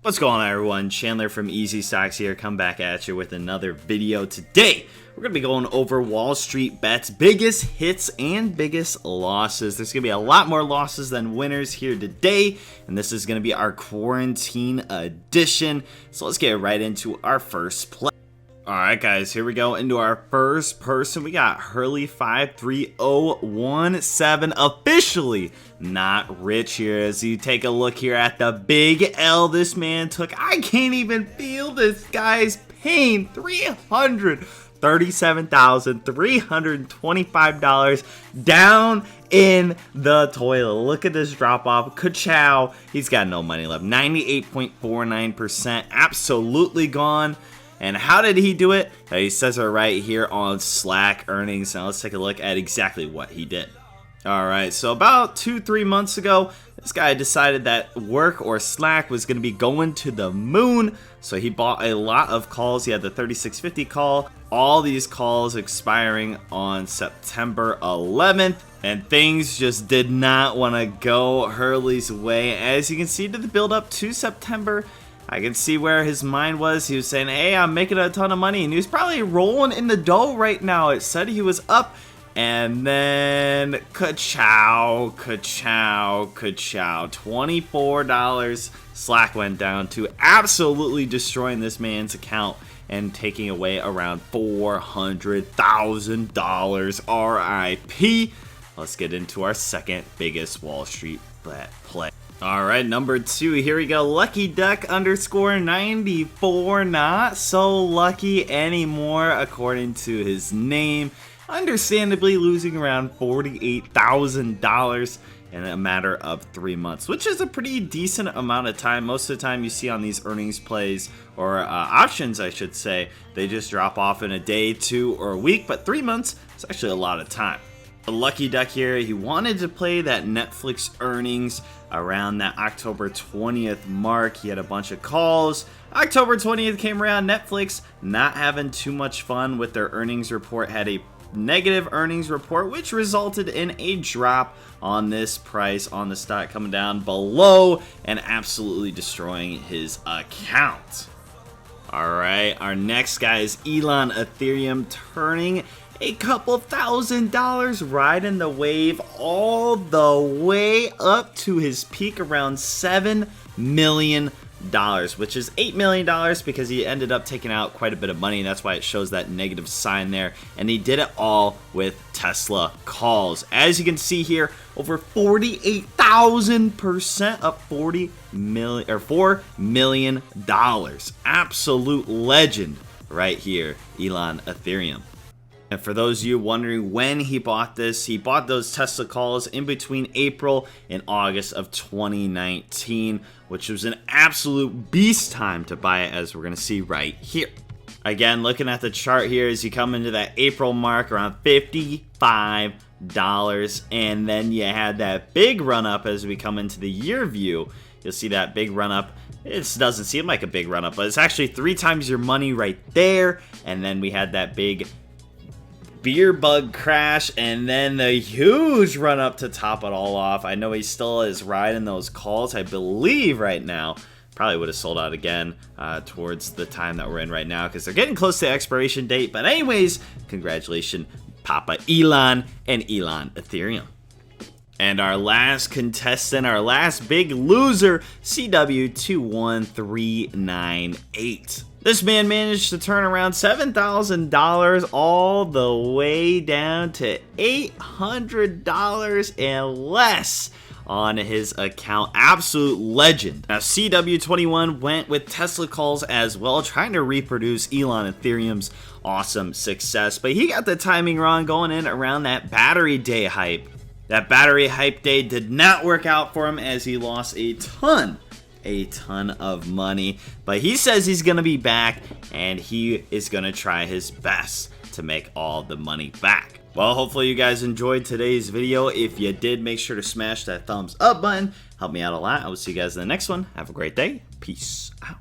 What's going on, everyone? Chandler from EzStocks here, come back at you with another video. Today we're going to be going over Wall Street bets, biggest hits and biggest losses. There's going to be a lot more losses than winners here today, and this is going to be our quarantine edition. So let's get right into our first play. Alright guys, here we go into our first person. We got Hurley 53017, officially not rich here. As you take a look here at the big L this man took, I can't even feel this guy's pain. $337,325 down in the toilet. Look at this drop off. Ka-chow. He's got no money left. 98.49%, absolutely gone. And how did he do it? He says it right here on Slack earnings. Now let's take a look at exactly what he did. Alright, so about 2-3 months ago, this guy decided that work or Slack was going to be going to the moon. So he bought a lot of calls. He had the 3650 call. All these calls expiring on September 11th. And things just did not want to go Hurley's way. As you can see to the build up to September, I can see where his mind was. He was saying, hey, I'm making a ton of money. And he was probably rolling in the dough right now. It said he was up. And then, ka-chow, ka-chow, ka-chow. $24 Slack went down to absolutely destroying this man's account and taking away around $400,000 RIP. Let's get into our second biggest Wall Street bet play. Alright, number 2, here we go. Lucky Duck _ 94, not so lucky anymore according to his name. Understandably losing around $48,000 in a matter of 3 months, which is a pretty decent amount of time. Most of the time you see on these earnings plays, or options I should say, they just drop off in a day, 2, or a week, but 3 months is actually a lot of time. The Lucky Duck here, he wanted to play that Netflix earnings around that October 20th mark. He had a bunch of calls. October 20th came around, Netflix not having too much fun with their earnings report, had a negative earnings report, which resulted in a drop on this price on the stock, coming down below and absolutely destroying his account. Alright, our next guy is Elon Ethereum, turning a couple $1,000, riding the wave all the way up to his peak around $7 million, which is $8 million because he ended up taking out quite a bit of money, and that's why it shows that negative sign there. And he did it all with Tesla calls. As you can see here, over 48,000%, up $4 million. Absolute legend right here, Elon Ethereum. And for those of you wondering when he bought this, he bought those Tesla calls in between April and August of 2019, which was an absolute beast time to buy it, as we're going to see right here. Again, looking at the chart here, as you come into that April mark, around $55, and then you had that big run up as we come into the year view. You'll see that big run up. It doesn't seem like a big run up, but it's actually 3 times your money right there. And then we had that big beer bug crash, and then the huge run up to top it all off. I know he still is riding those calls, I believe, right now. Probably would have sold out again towards the time that we're in right now, because they're getting close to the expiration date. But anyways, congratulations, Papa Elon and Elon Ethereum. And our last contestant, our last big loser, CW21398. This man managed to turn around $7,000 all the way down to $800 and less on his account. Absolute legend. Now CW21 went with Tesla calls as well, trying to reproduce Elon Ethereum's awesome success, but he got the timing wrong going in around that battery day hype. That battery hype day did not work out for him, as he lost a ton of money. But he says he's gonna be back, and he is gonna try his best to make all the money back. Well, hopefully you guys enjoyed today's video. If you did, make sure to smash that thumbs up button. Help me out a lot. I will see you guys in the next one. Have a great day. Peace out.